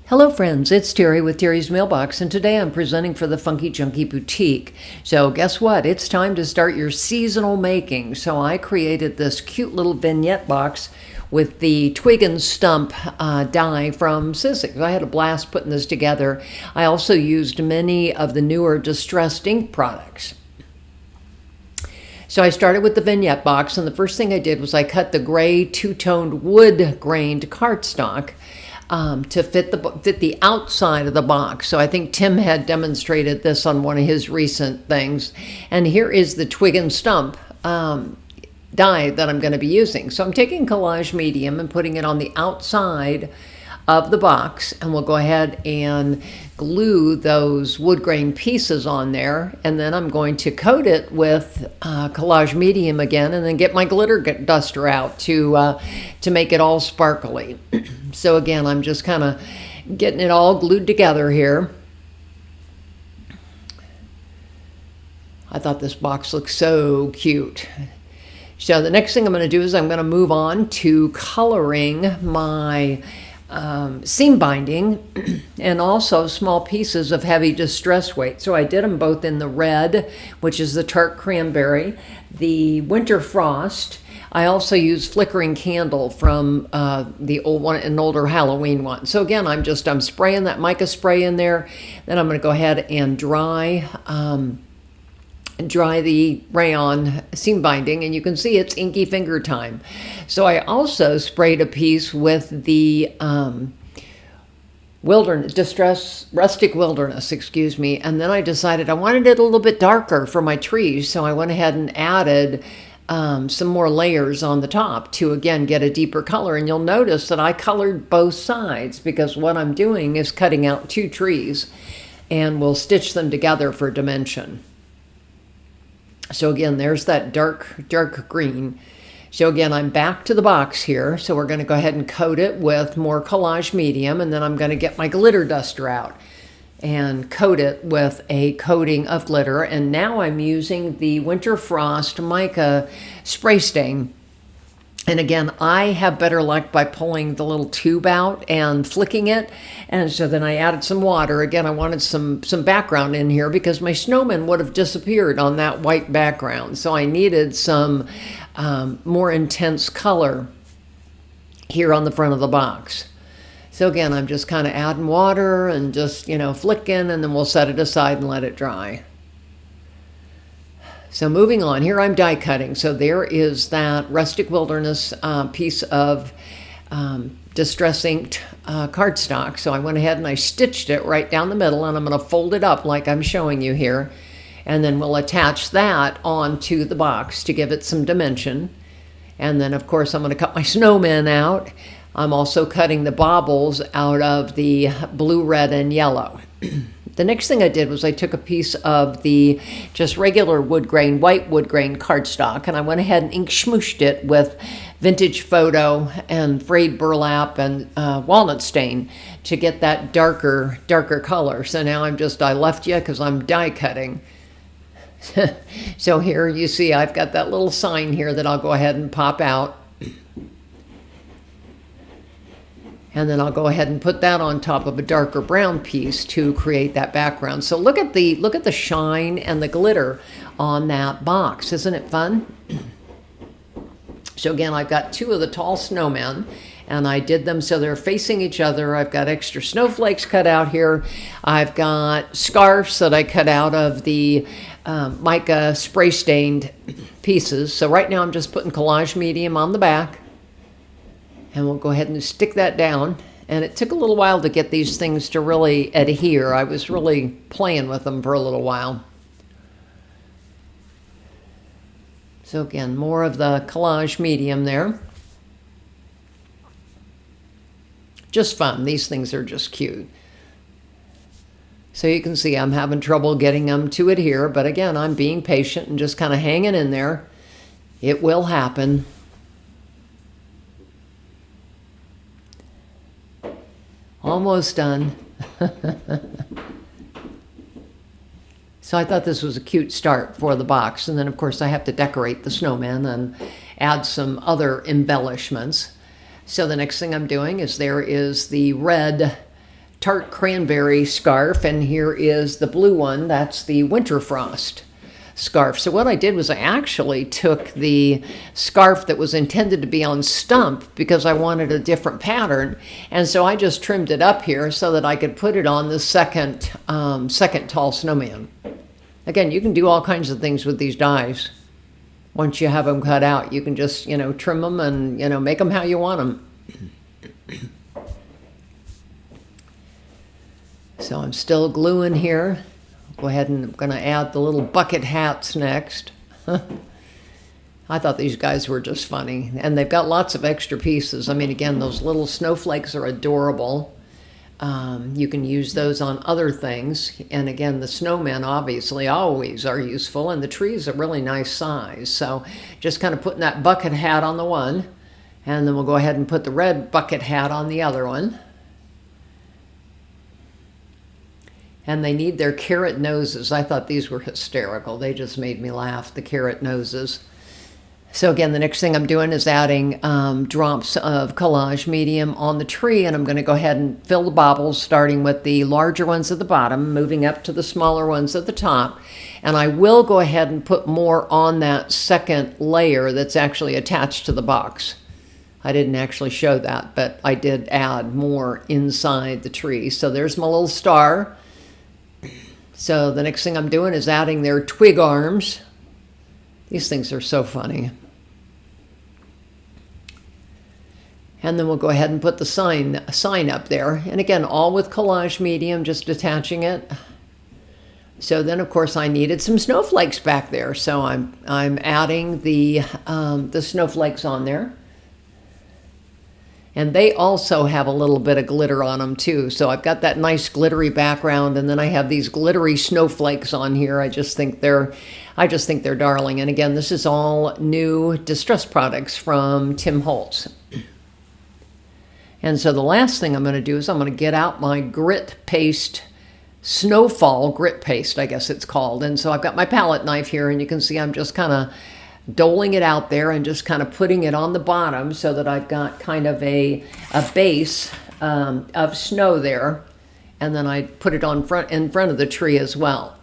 Hello friends, it's Terry with Terry's Mailbox, and today I'm presenting for the Funky Junkie Boutique. So guess what? It's time to start your seasonal making. So I created this cute little vignette box with the twig and stump die from Sizzix. I had a blast putting this together. I also used many of the newer distressed ink products. So I started with the vignette box, and the first thing I did was I cut the gray two-toned wood grained cardstock to fit the outside of the box. So I think Tim had demonstrated this on one of his recent things. And here is the twig and stump die that I'm going to be using. So I'm taking collage medium and putting it on the outside of the box, and we'll go ahead and glue those wood grain pieces on there, and then I'm going to coat it with collage medium again, and then get my glitter duster out to make it all sparkly. So again, I'm just kind of getting it all glued together here. I thought this box looked so cute. So the next thing I'm going to do is I'm going to move on to coloring my seam binding and also small pieces of heavy distress weight. So I did them both in the red, which is the tart cranberry, the winter frost. I also use flickering candle from the old one, an older Halloween one. So again, I'm spraying that mica spray in there. Then I'm going to go ahead and dry the rayon seam binding, and you can see it's inky finger time. So I also sprayed a piece with the rustic wilderness, and then I decided I wanted it a little bit darker for my trees, so I went ahead and added some more layers on the top to again get a deeper color. And you'll notice that I colored both sides because what I'm doing is cutting out two trees and we'll stitch them together for dimension. So again, there's that dark green. So again, I'm back to the box here. So we're going to go ahead and coat it with more collage medium, and then I'm going to get my glitter duster out and coat it with a coating of glitter. And now I'm using the Winter Frost mica spray stain. And again, I have better luck by pulling the little tube out and flicking it. And so then I added some water. Again, I wanted some background in here because my snowman would have disappeared on that white background. So I needed some more intense color here on the front of the box. So again, I'm just kind of adding water and just, flicking, and then we'll set it aside and let it dry. So moving on, here I'm die cutting. So there is that rustic wilderness piece of distress inked cardstock. So I went ahead and I stitched it right down the middle, and I'm going to fold it up like I'm showing you here. And then we'll attach that onto the box to give it some dimension. And then of course I'm going to cut my snowman out. I'm also cutting the baubles out of the blue, red, and yellow. The next thing I did was I took a piece of the just regular white wood grain cardstock, and I went ahead and ink smooshed it with vintage photo and frayed burlap and walnut stain to get that darker color. So now I left you because I'm die cutting. So here you see I've got that little sign here that I'll go ahead and pop out. And then I'll go ahead and put that on top of a darker brown piece to create that background. So look at the shine and the glitter on that box. Isn't it fun? So again, I've got two of the tall snowmen, and I did them so they're facing each other. I've got extra snowflakes cut out here. I've got scarves that I cut out of the mica spray stained pieces. So right now I'm just putting collage medium on the back. And we'll go ahead and stick that down. And it took a little while to get these things to really adhere. I was really playing with them for a little while. So again, more of the collage medium there. Just fun. These things are just cute. So you can see I'm having trouble getting them to adhere. But again, I'm being patient and just kind of hanging in there. It will happen. Almost done. So I thought this was a cute start for the box. And then, of course, I have to decorate the snowman and add some other embellishments. So the next thing I'm doing is there is the red tart cranberry scarf, and here is the blue one. That's the winter frost scarf. So what I did was I actually took the scarf that was intended to be on stump because I wanted a different pattern, and so I just trimmed it up here so that I could put it on the second tall snowman. Again, you can do all kinds of things with these dies. Once you have them cut out, you can just, trim them and, make them how you want them. So I'm still gluing here. Go ahead and I'm going to add the little bucket hats next. I thought these guys were just funny. And they've got lots of extra pieces. I mean, again, those little snowflakes are adorable. You can use those on other things. And again, the snowmen obviously always are useful, and the tree is a really nice size. So just kind of putting that bucket hat on the one, and then we'll go ahead and put the red bucket hat on the other one. And they need their carrot noses. I thought these were hysterical. They just made me laugh, the carrot noses. So again, the next thing I'm doing is adding drops of collage medium on the tree, and I'm going to go ahead and fill the baubles, starting with the larger ones at the bottom, moving up to the smaller ones at the top. And I will go ahead and put more on that second layer that's actually attached to the box. I didn't actually show that, but I did add more inside the tree. So there's my little star. So the next thing I'm doing is adding their twig arms. These things are so funny. And then we'll go ahead and put the sign up there. And again, all with collage medium, just attaching it. So then, of course, I needed some snowflakes back there. So I'm adding the snowflakes on there. And they also have a little bit of glitter on them too. So I've got that nice glittery background, and then I have these glittery snowflakes on here. I just think they're darling. And again, this is all new distress products from Tim Holtz. And so the last thing I'm going to do is I'm going to get out my grit paste, snowfall grit paste, I guess it's called. And so I've got my palette knife here, and you can see I'm just kind of doling it out there and just kind of putting it on the bottom so that I've got kind of a base of snow there. And then I put it in front of the tree as well.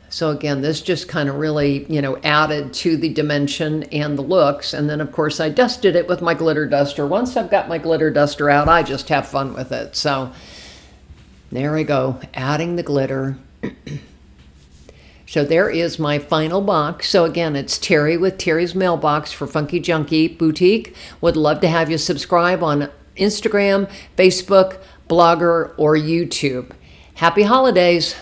So again, this just kind of really, added to the dimension and the looks. And then, of course, I dusted it with my glitter duster. Once I've got my glitter duster out, I just have fun with it. So there we go, adding the glitter. So there is my final box. So again, it's Terry with Terry's Mailbox for Funky Junkie Boutique. Would love to have you subscribe on Instagram, Facebook, Blogger, or YouTube. Happy holidays.